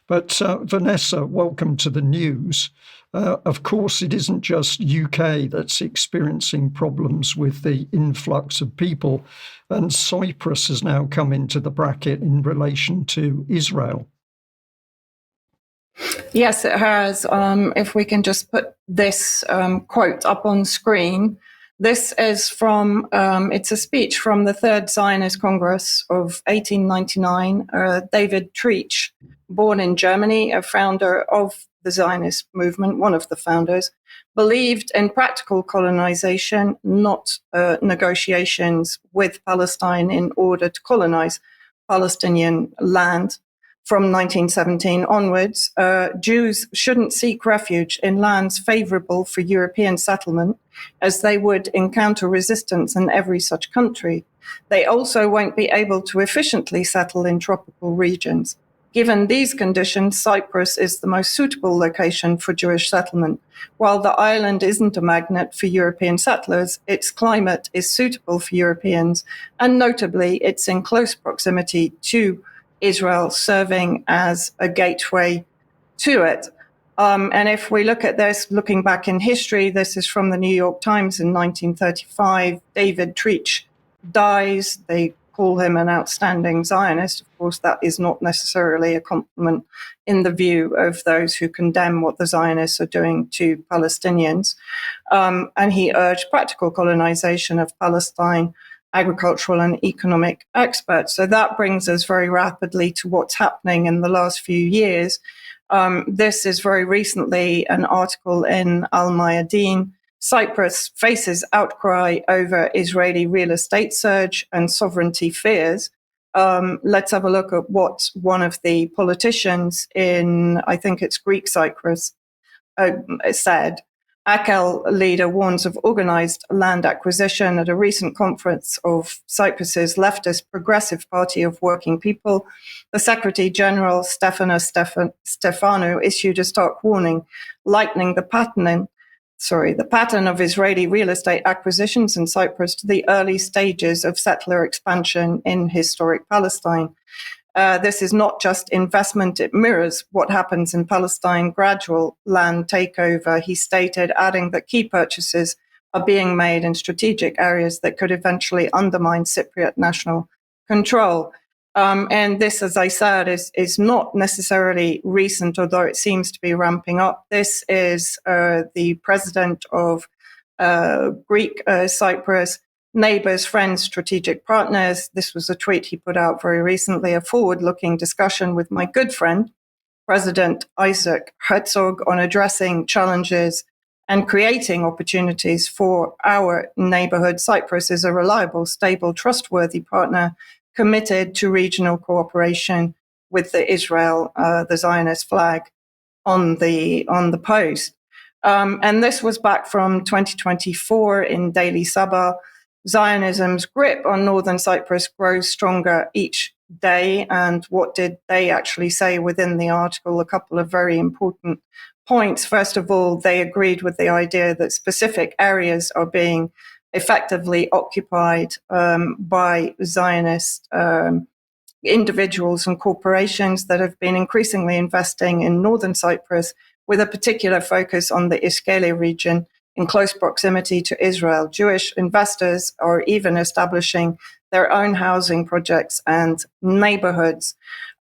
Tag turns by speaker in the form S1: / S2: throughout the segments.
S1: But Vanessa, welcome to the news. Of course, it isn't just UK that's experiencing problems with the influx of people, and Cyprus has now come into the bracket in relation to Israel.
S2: Yes, it has. If we can just put this quote up on screen. This is from, it's a speech from the Third Zionist Congress of 1899. David Treach, born in Germany, a founder of the Zionist movement, one of the founders, believed in practical colonization, not negotiations with Palestine in order to colonize Palestinian land. From 1917 onwards, Jews shouldn't seek refuge in lands favorable for European settlement, as they would encounter resistance in every such country. They also won't be able to efficiently settle in tropical regions. Given these conditions, Cyprus is the most suitable location for Jewish settlement. While the island isn't a magnet for European settlers, its climate is suitable for Europeans, and notably, it's in close proximity to Israel, serving as a gateway to it. And if we look at this, looking back in history, this is from the New York Times in 1935. David Treach dies. They call him an outstanding Zionist. Of course, that is not necessarily a compliment in the view of those who condemn what the Zionists are doing to Palestinians. And he urged practical colonization of Palestine, agricultural and economic experts. So that brings us very rapidly to what's happening in the last few years. This is very recently an article in Al Mayadeen. Cyprus faces outcry over Israeli real estate surge and sovereignty fears. Let's have a look at what one of the politicians in, I think it's Greek Cyprus, said. AKEL leader warns of organized land acquisition at a recent conference of Cyprus's leftist Progressive Party of Working People. The Secretary General, Stefanos Stefanou, issued a stark warning, likening the pattern of Israeli real estate acquisitions in Cyprus to the early stages of settler expansion in historic Palestine. This is not just investment, it mirrors what happens in Palestine, gradual land takeover, he stated, adding that key purchases are being made in strategic areas that could eventually undermine Cypriot national control. And this, as I said, is not necessarily recent, although it seems to be ramping up. This is the president of Greek Cyprus, neighbors, friends, strategic partners. This was a tweet he put out very recently, a forward-looking discussion with my good friend, President Isaac Herzog, on addressing challenges and creating opportunities for our neighborhood. Cyprus is a reliable, stable, trustworthy partner committed to regional cooperation with the Israel, the Zionist flag on the post. And this was back from 2024 in Daily Sabah. Zionism's grip on northern Cyprus grows stronger each day. And what did they actually say within the article? A couple of very important points. First of all, they agreed with the idea that specific areas are being effectively occupied by Zionist individuals and corporations that have been increasingly investing in northern Cyprus, with a particular focus on the Iskele region in close proximity to Israel. Jewish investors are even establishing their own housing projects and neighborhoods.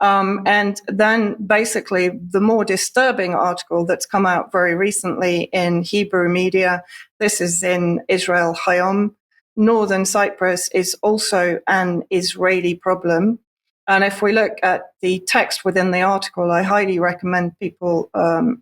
S2: And then basically the more disturbing article that's come out very recently in Hebrew media, this is in Israel Hayom. Northern Cyprus is also an Israeli problem. And if we look at the text within the article, I highly recommend people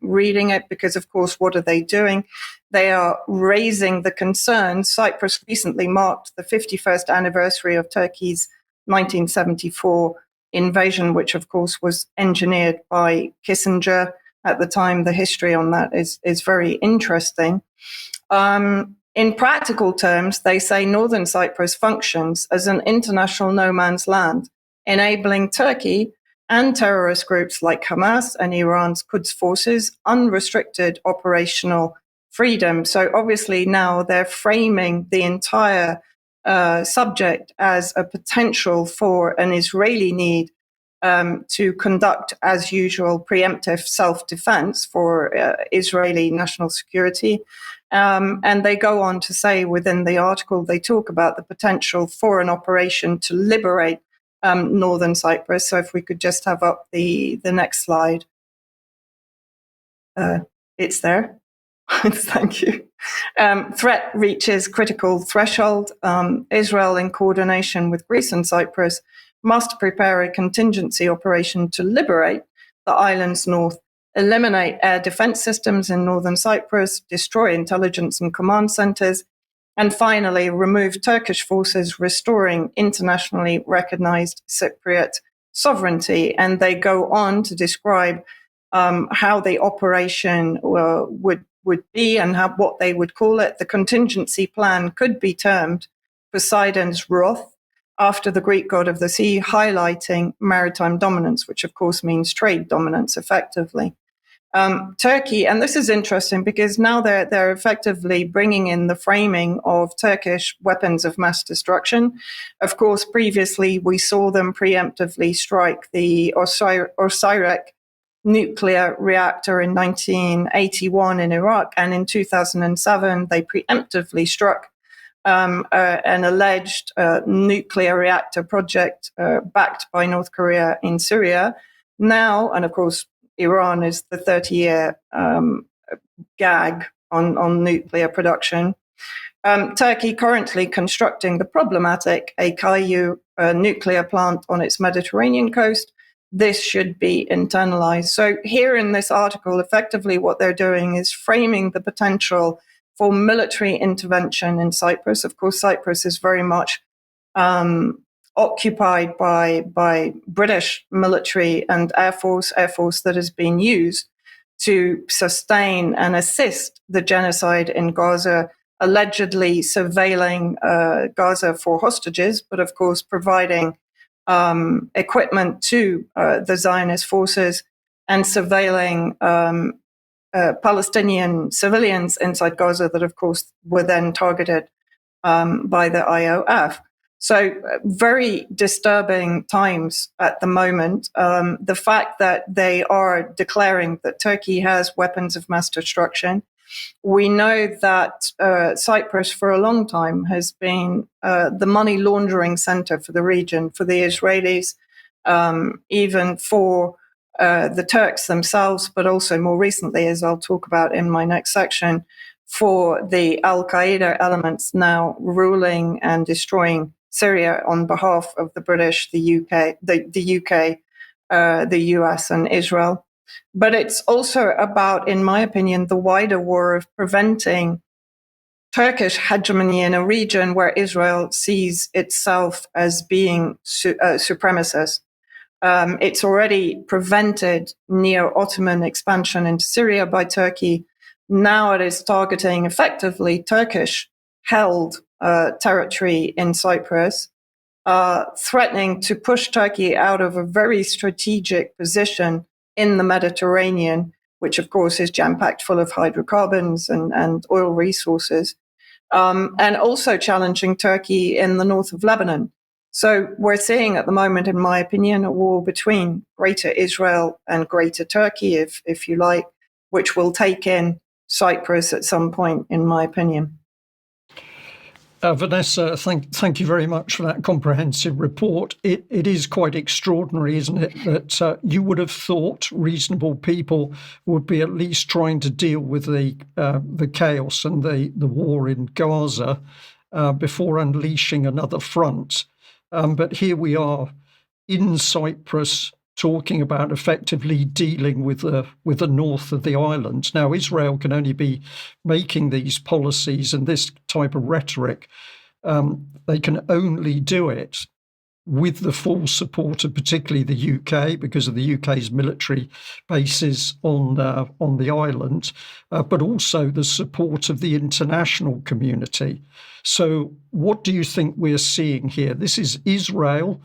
S2: reading it because, of course, what are they doing? They are raising the concerns. Cyprus recently marked the 51st anniversary of Turkey's 1974 invasion, which, of course, was engineered by Kissinger at the time. The history on that is very interesting. In practical terms, they say Northern Cyprus functions as an international no man's land, enabling Turkey and terrorist groups like Hamas and Iran's Quds forces unrestricted operational freedom. So obviously now they're framing the entire subject as a potential for an Israeli need to conduct, as usual, preemptive self-defense for Israeli national security. And they go on to say within the article, they talk about the potential for an operation to liberate northern Cyprus. So if we could just have up the next slide. It's there. Thank you. Threat reaches critical threshold. Israel, in coordination with Greece and Cyprus, must prepare a contingency operation to liberate the island's north, eliminate air defense systems in northern Cyprus, destroy intelligence and command centers, and finally remove Turkish forces, restoring internationally recognized Cypriot sovereignty. And they go on to describe how the operation would be and what they would call it. The contingency plan could be termed Poseidon's wrath, after the Greek god of the sea, highlighting maritime dominance, which of course means trade dominance effectively. Turkey, and this is interesting because now they're effectively bringing in the framing of Turkish weapons of mass destruction. Of course, previously we saw them preemptively strike the Osirak nuclear reactor in 1981 in Iraq, and in 2007 they preemptively struck an alleged nuclear reactor project backed by North Korea in Syria. Now, and of course, Iran is the 30-year gag on nuclear production. Turkey currently constructing the problematic Akayu nuclear plant on its Mediterranean coast. This should be internalized. So here in this article, effectively what they're doing is framing the potential for military intervention in Cyprus. Of course, Cyprus is very much occupied by British military and air force that has been used to sustain and assist the genocide in Gaza, allegedly surveilling Gaza for hostages, but of course providing equipment to the Zionist forces and surveilling Palestinian civilians inside Gaza that, of course, were then targeted by the IOF. So very disturbing times at the moment. The fact that they are declaring that Turkey has weapons of mass destruction. We know that Cyprus for a long time has been the money laundering center for the region, for the Israelis, even for the Turks themselves, but also more recently, as I'll talk about in my next section, for the Al-Qaeda elements now ruling and destroying Syria on behalf of the British, the UK, the US, and Israel. But it's also about, in my opinion, the wider war of preventing Turkish hegemony in a region where Israel sees itself as being supremacist. It's already prevented neo-Ottoman expansion into Syria by Turkey. Now it is targeting effectively Turkish-held territory in Cyprus, threatening to push Turkey out of a very strategic position in the Mediterranean, which of course is jam-packed full of hydrocarbons and oil resources, and also challenging Turkey in the north of Lebanon. So we're seeing at the moment, in my opinion, a war between Greater Israel and Greater Turkey, if you like, which will take in Cyprus at some point, in my opinion.
S1: Vanessa, thank you very much for that comprehensive report. It is quite extraordinary, isn't it, that you would have thought reasonable people would be at least trying to deal with the chaos and the war in Gaza before unleashing another front. But here we are in Cyprus talking about effectively dealing with the north of the island. Now, Israel can only be making these policies and this type of rhetoric. They can only do it with the full support of particularly the UK, because of the UK's military bases on the island, but also the support of the international community. So what do you think we're seeing here? This is Israel,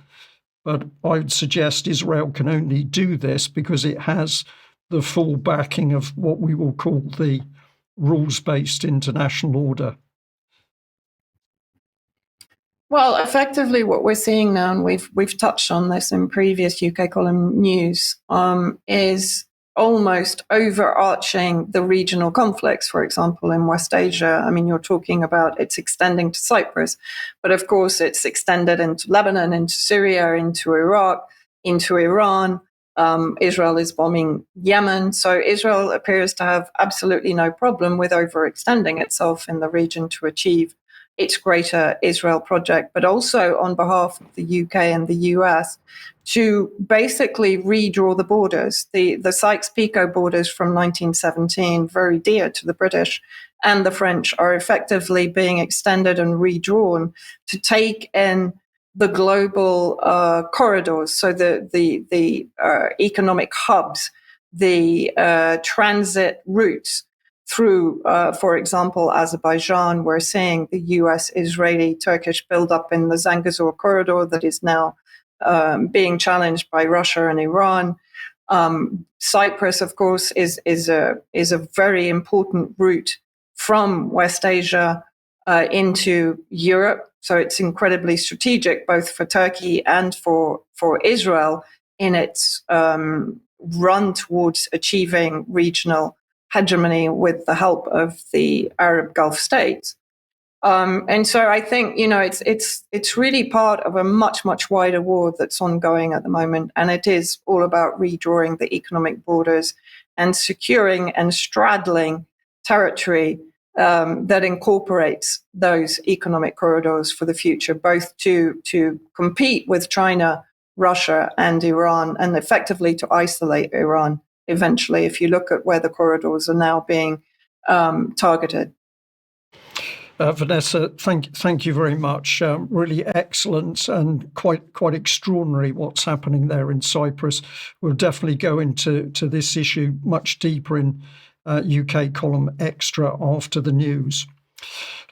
S1: but I would suggest Israel can only do this because it has the full backing of what we will call the rules-based international order.
S2: Well, effectively, what we're seeing now, and we've touched on this in previous UK column news, is almost overarching the regional conflicts. For example, in West Asia, I mean, you're talking about it's extending to Cyprus, but of course, it's extended into Lebanon, into Syria, into Iraq, into Iran. Israel is bombing Yemen, so Israel appears to have absolutely no problem with overextending itself in the region to achieve its Greater Israel project, but also on behalf of the UK and the US to basically redraw the borders. The Sykes-Picot borders from 1917, very dear to the British and the French, are effectively being extended and redrawn to take in the global corridors, so the economic hubs, the transit routes through, for example, Azerbaijan. We're seeing the US, Israeli, Turkish buildup in the Zangezur corridor that is now being challenged by Russia and Iran. Cyprus, of course, is a very important route from West Asia into Europe. So it's incredibly strategic, both for Turkey and for Israel in its run towards achieving regional hegemony with the help of the Arab Gulf states. And so I think, it's really part of a much, much wider war that's ongoing at the moment. And it is all about redrawing the economic borders and securing and straddling territory that incorporates those economic corridors for the future, both to compete with China, Russia, and Iran, and effectively to isolate Iran eventually, if you look at where the corridors are now being targeted.
S1: Vanessa, thank you very much. Really excellent and quite extraordinary what's happening there in Cyprus. We'll definitely go into this issue much deeper in UK column extra after the news.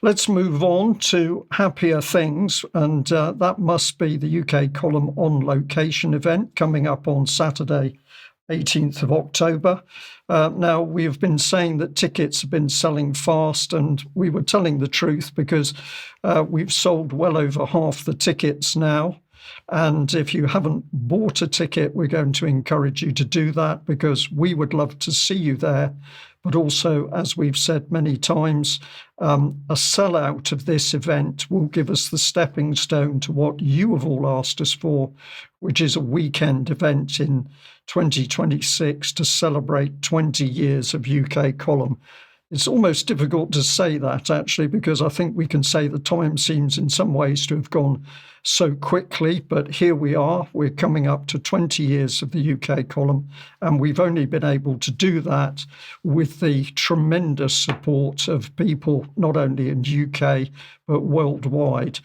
S1: Let's move on to happier things, and that must be the UK column On Location event coming up on Saturday, 18th of October. Now, we have been saying that tickets have been selling fast, and we were telling the truth because we've sold well over half the tickets now. And if you haven't bought a ticket, we're going to encourage you to do that because we would love to see you there. But also, as we've said many times, a sellout of this event will give us the stepping stone to what you have all asked us for, which is a weekend event in 2026 to celebrate 20 years of UK column. It's almost difficult to say that, actually, because I think we can say the time seems in some ways to have gone so quickly, but here we are. We're coming up to 20 years of the UK column, and we've only been able to do that with the tremendous support of people, not only in UK, but worldwide.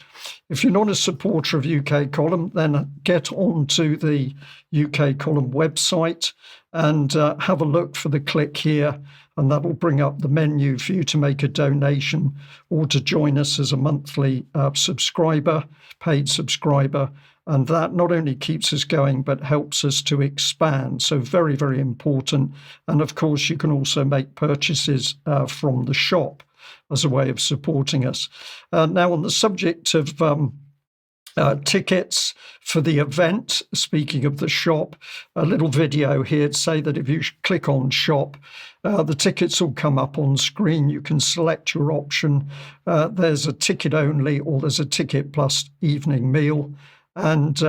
S1: If you're not a supporter of UK column, then get onto the UK column website and have a look for the click here, and that'll bring up the menu for you to make a donation or to join us as a monthly subscriber, paid subscriber. And that not only keeps us going, but helps us to expand. So very, very important. And of course, you can also make purchases from the shop as a way of supporting us. Now, on the subject of tickets for the event, speaking of the shop, a little video here to say that if you click on shop, the tickets will come up on screen. You can select your option. There's a ticket only, or there's a ticket plus evening meal, and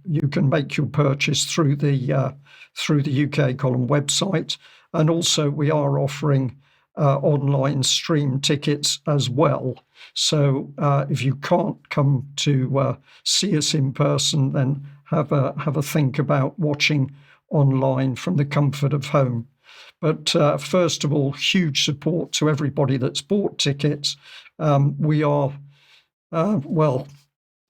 S1: you can make your purchase through the UK column website. And also, we are offering online stream tickets as well. So if you can't come to see us in person, then have a think about watching online from the comfort of home. But first of all, huge support to everybody that's bought tickets. We are, well,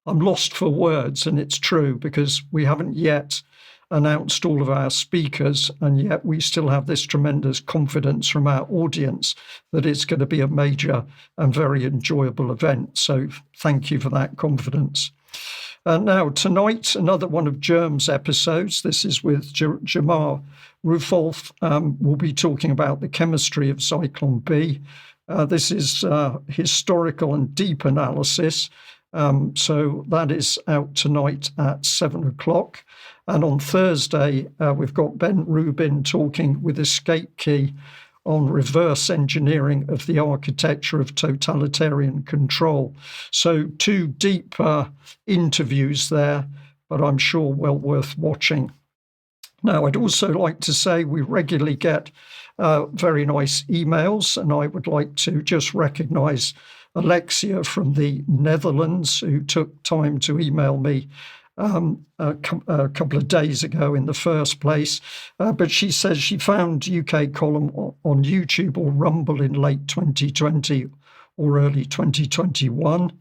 S1: I'm lost for words, and it's true because we haven't yet announced all of our speakers, and yet we still have this tremendous confidence from our audience that it's going to be a major and very enjoyable event. So thank you for that confidence. Now, tonight, another one of Germ's episodes. This is with Jamar Rufolf. We'll be talking about the chemistry of Zyklon B. This is historical and deep analysis. So that is out tonight at 7:00. And on Thursday, we've got Ben Rubin talking with Escape Key on reverse engineering of the architecture of totalitarian control. So 2 deep interviews there, but I'm sure well worth watching. Now, I'd also like to say we regularly get very nice emails, and I would like to just recognise Alexia from the Netherlands, who took time to email me a couple of days ago in the first place. But she says she found UK Column on YouTube or Rumble in late 2020 or early 2021.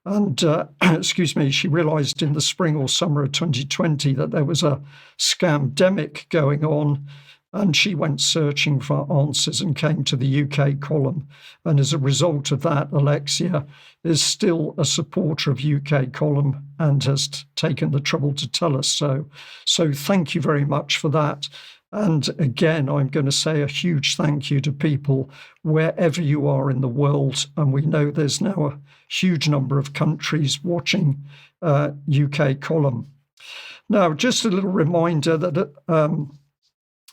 S1: And, excuse me, she realised in the spring or summer of 2020 that there was a scamdemic going on, and she went searching for answers and came to the UK Column. And as a result of that, Alexia is still a supporter of UK Column and has taken the trouble to tell us so. So thank you very much for that. And again, I'm going to say a huge thank you to people wherever you are in the world. And we know there's now a huge number of countries watching UK Column. Now, just a little reminder that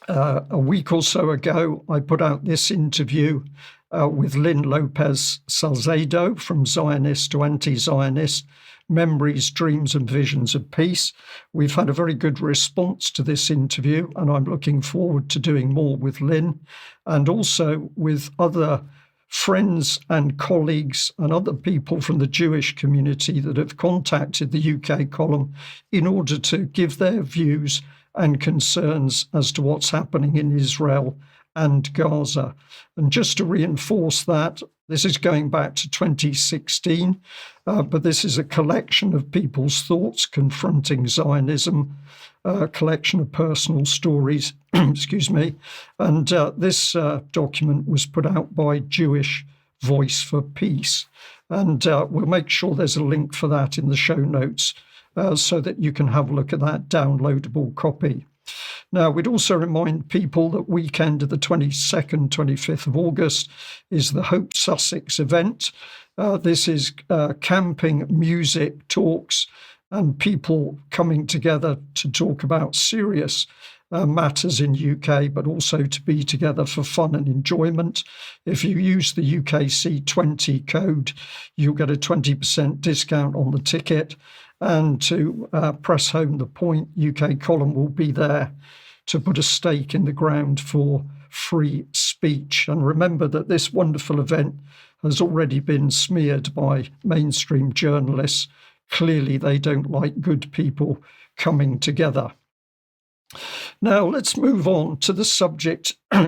S1: a week or so ago, I put out this interview with Lynn Lopez Salcedo, from Zionist to Anti-Zionist, Memories, Dreams and Visions of Peace. We've had a very good response to this interview, and I'm looking forward to doing more with Lynn and also with other friends and colleagues and other people from the Jewish community that have contacted the UK Column in order to give their views and concerns as to what's happening in Israel and Gaza. And just to reinforce that, this is going back to 2016, but this is a collection of people's thoughts confronting Zionism, a collection of personal stories, excuse me. And this document was put out by Jewish Voice for Peace. And we'll make sure there's a link for that in the show notes so that you can have a look at that downloadable copy. Now, we'd also remind people that weekend of the 22nd, 25th of August is the Hope Sussex event. This is camping, music, talks, and people coming together to talk about serious matters in UK, but also to be together for fun and enjoyment. If you use the UKC20 code, you'll get a 20% discount on the ticket. And to press home the point, UK Column will be there to put a stake in the ground for free speech. And remember that this wonderful event has already been smeared by mainstream journalists. Clearly, they don't like good people coming together. Now, let's move on to the subject